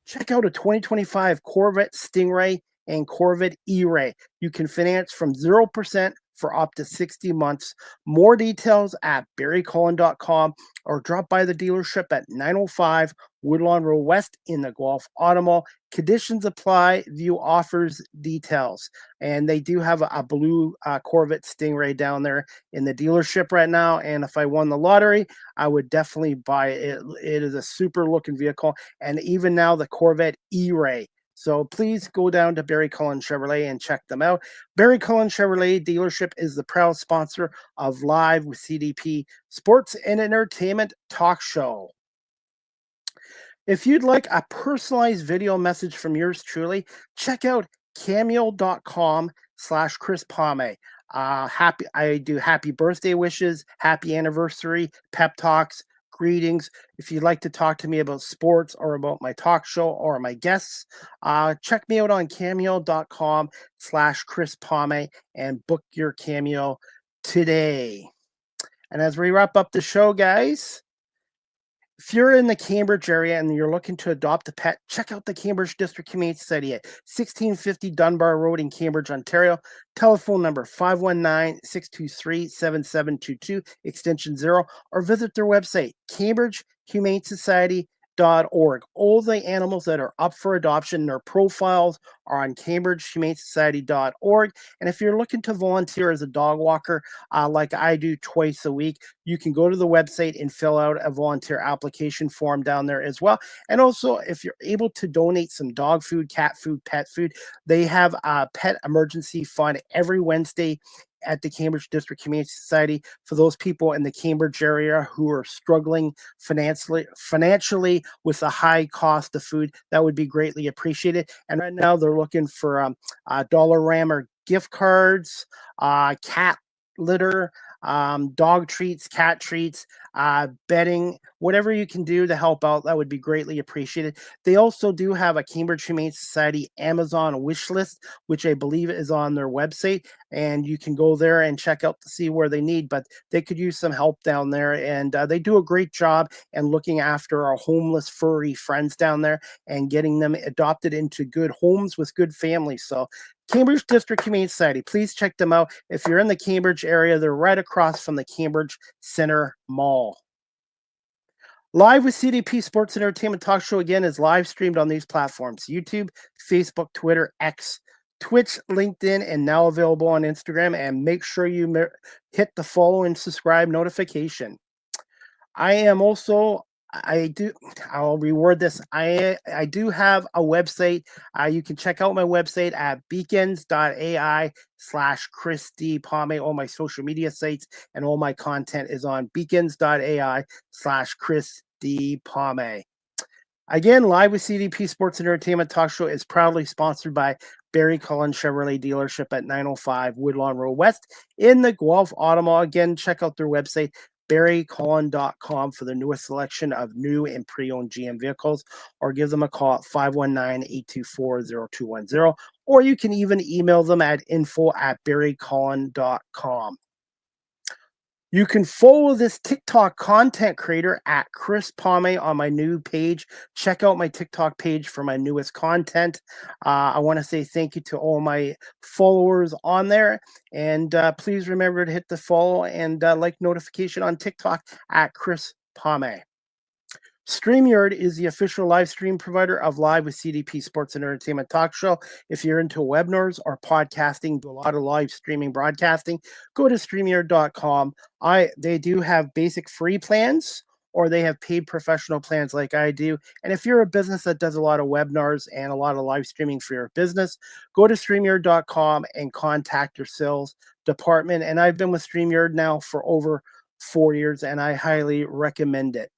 check out a 2025 Corvette Stingray and Corvette E-Ray. You can finance from 0% for up to 60 months. More details at barrycullen.com or drop by the dealership at 905 Woodlawn Road West in the Guelph Auto Mall. Conditions apply. View offers details. And they do have a blue Corvette Stingray down there in the dealership right now. And if I won the lottery, I would definitely buy it. It is a super looking vehicle. And even now the Corvette E-Ray. So please go down to Barry Cullen Chevrolet and check them out. Barry Cullen Chevrolet dealership is the proud sponsor of Live with CDP Sports and Entertainment Talk Show. If you'd like a personalized video message from yours truly, check out cameo.com/Chris Palme. I do happy birthday wishes, happy anniversary, pep talks, greetings. If you'd like to talk to me about sports or about my talk show or my guests, check me out on cameo.com/Chris Palme and book your cameo today. And as we wrap up the show, guys, if you're in the Cambridge area and you're looking to adopt a pet, check out the Cambridge District Humane Society at 1650 Dunbar Road in Cambridge, Ontario. Telephone number 519-623-7722, extension 0, or visit their website, cambridgehumanesociety.org. All the animals that are up for adoption, their profiles are on cambridgehumanesociety.org. And if you're looking to volunteer as a dog walker, like I do twice a week, you can go to the website and fill out a volunteer application form down there as well. And also, if you're able to donate some dog food, cat food, pet food, they have a pet emergency fund every Wednesday at the Cambridge District Humane Society for those people in the Cambridge area who are struggling financially with the high cost of food. That would be greatly appreciated. And right now they're looking for Dollarama gift cards, cat litter, dog treats, cat treats, bedding, whatever you can do to help out, that would be greatly appreciated. They also do have a Cambridge Humane Society Amazon wish list, which I believe is on their website, and you can go there and check out to see where they need, but they could use some help down there, and they do a great job in looking after our homeless furry friends down there and getting them adopted into good homes with good families. So Cambridge District Humane Society, please check them out. If you're in the Cambridge area, they're right across from the Cambridge Center Mall. Live with CDP Sports and Entertainment Talk Show again is live streamed on these platforms: YouTube, Facebook, Twitter, X, Twitch, LinkedIn, and now available on Instagram. And make sure you hit the follow and subscribe notification. I'll reword this. I do have a website. You can check out my website at beacons.ai/Chris D. Palme. All my social media sites and all my content is on beacons.ai/Chris D. Palme. Again, Live with CDP Sports and Entertainment Talk Show is proudly sponsored by Barry Cullen Chevrolet dealership at 905 Woodlawn Road West in the Guelph Auto Mall. Again, check out their website, barrycullen.com, for the newest selection of new and pre-owned GM vehicles, or give them a call at 519-824-0210, or you can even email them at info@barrycullen.com. You can follow this TikTok content creator at Chris Palme on my new page. Check out my TikTok page for my newest content. I want to say thank you to all my followers on there. And please remember to hit the follow and like notification on TikTok at Chris Palme. StreamYard is the official live stream provider of Live with CDP Sports and Entertainment Talk Show. If you're into webinars or podcasting, do a lot of live streaming broadcasting, go to StreamYard.com. They do have basic free plans, or they have paid professional plans like I do. And if you're a business that does a lot of webinars and a lot of live streaming for your business, go to StreamYard.com and contact your sales department. And I've been with StreamYard now for over 4 years, and I highly recommend it.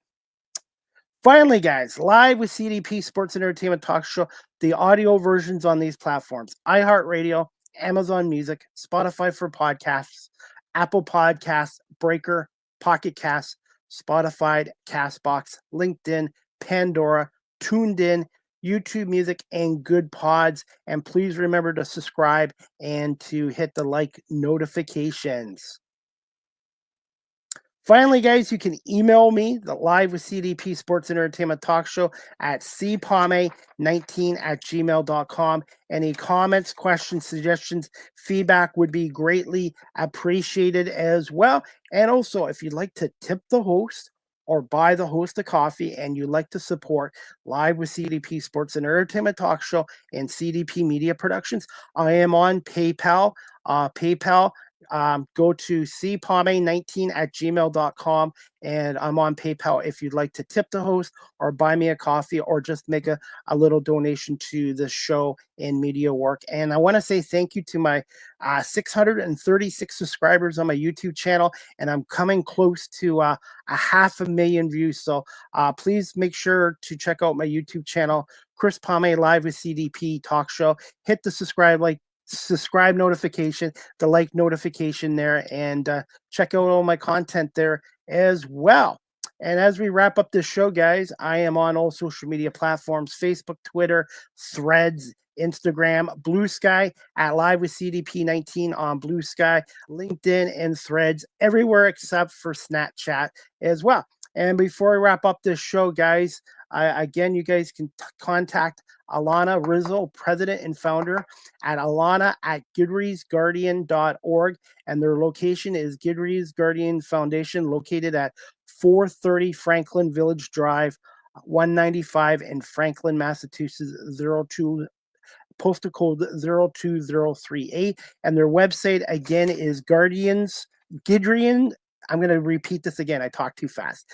Finally, guys, Live with CDP Sports and Entertainment Talk Show, the audio versions on these platforms: iHeartRadio, Amazon Music, Spotify for podcasts, Apple Podcasts, Breaker, Pocket Casts, Spotify, Castbox, LinkedIn, Pandora, TuneIn, YouTube Music, and Good Pods. And please remember to subscribe and to hit the like notifications. Finally, guys, you can email me, the Live with CDP Sports and Entertainment Talk Show, at cpame19@gmail.com. Any comments, questions, suggestions, feedback would be greatly appreciated as well. And also, if you'd like to tip the host or buy the host a coffee and you'd like to support Live with CDP Sports and Entertainment Talk Show and CDP Media Productions, I am on PayPal. Go to cpame19@gmail.com, and I'm on PayPal if you'd like to tip the host or buy me a coffee or just make a little donation to the show and media work. And I want to say thank you to my 636 subscribers on my YouTube channel, and I'm coming close to 500,000 views. So please make sure to check out my YouTube channel, Chris Pame Live with CDP Talk Show. Hit the subscribe notification, the like notification there, and check out all my content there as well. And as we wrap up this show, guys, I am on all social media platforms: Facebook, Twitter, Threads, Instagram, Blue Sky at Live with CDP19 on Blue Sky, LinkedIn, and Threads, everywhere except for Snapchat as well. And before I wrap up this show, guys, again, you guys can contact Alanna Rizzo, president and founder, at alanna@goodreadsguardian.org. And their location is Goodreads Guardian Foundation, located at 430 Franklin Village Drive, 195 in Franklin, Massachusetts, postal code 02038. And their website, again, is Gidrian. I'm going to repeat this again. I talk too fast.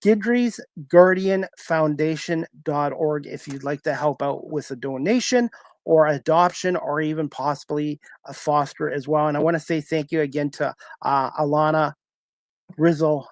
GoodreadsGuardianFoundation.org if you'd like to help out with a donation or adoption or even possibly a foster as well. And I want to say thank you again to Alanna Rizzo,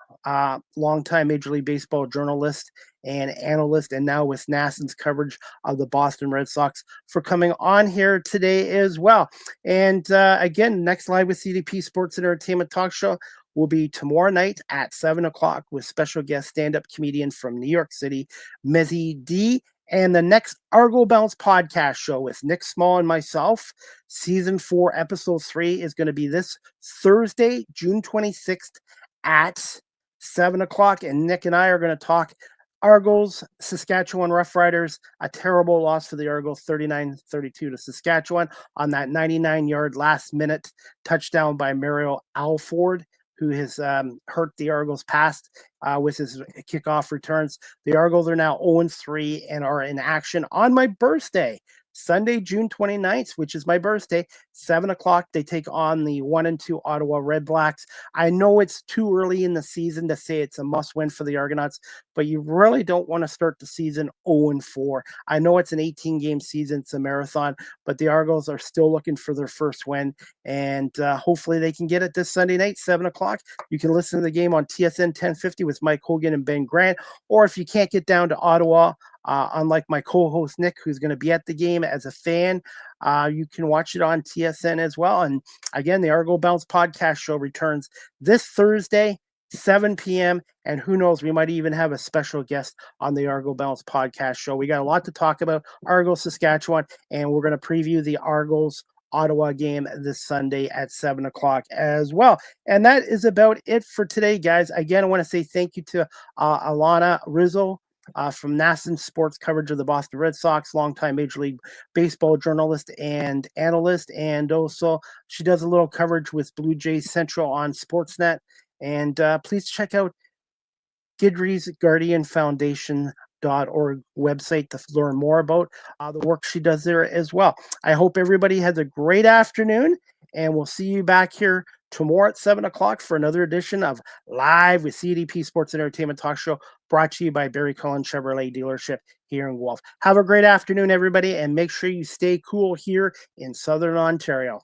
longtime Major League Baseball journalist and analyst, and now with NESN's coverage of the Boston Red Sox, for coming on here today as well. And again, next Live with CDP Sports and Entertainment Talk Show will be tomorrow night at 7 o'clock with special guest stand-up comedian from New York City, Mezzy D. And the next Argo Bounce podcast show with Nick Small and myself, season 4, episode 3, is going to be this Thursday, June 26th at 7 o'clock. And Nick and I are going to talk Argos, Saskatchewan Roughriders, a terrible loss for the Argos, 39-32 to Saskatchewan on that 99-yard last-minute touchdown by Mario Alford, who has hurt the Argos past with his kickoff returns. The Argos are now 0-3 and are in action on my birthday, Sunday, June 29th, which is my birthday, 7 o'clock. They take on the 1-2 Ottawa Red Blacks. I know it's too early in the season to say it's a must-win for the Argonauts, but you really don't want to start the season 0-4. I know it's an 18-game season, it's a marathon, but the Argos are still looking for their first win, and hopefully they can get it this Sunday night, 7 o'clock. You can listen to the game on TSN 1050 with Mike Hogan and Ben Grant, or if you can't get down to Ottawa, unlike my co-host Nick, who's going to be at the game as a fan, you can watch it on TSN as well. And again, the Argo Bounce podcast show returns this Thursday, 7 p.m. And who knows, we might even have a special guest on the Argo Bounce podcast show. We got a lot to talk about Argos, Saskatchewan, and we're going to preview the Argos Ottawa game this Sunday at 7 o'clock as well. And that is about it for today, guys. Again, I want to say thank you to Alanna Rizzo, from NESN sports coverage of the Boston Red Sox, longtime Major League Baseball journalist and analyst. And also she does a little coverage with Blue Jays Central on Sportsnet. And please check out GoodreadsGuardianFoundation.org website to learn more about the work she does there as well. I hope everybody has a great afternoon, and we'll see you back here tomorrow at 7 o'clock for another edition of Live with CDP Sports and Entertainment Talk Show, brought to you by Barry Cullen Chevrolet Dealership here in Guelph. Have a great afternoon, everybody, and make sure you stay cool here in Southern Ontario.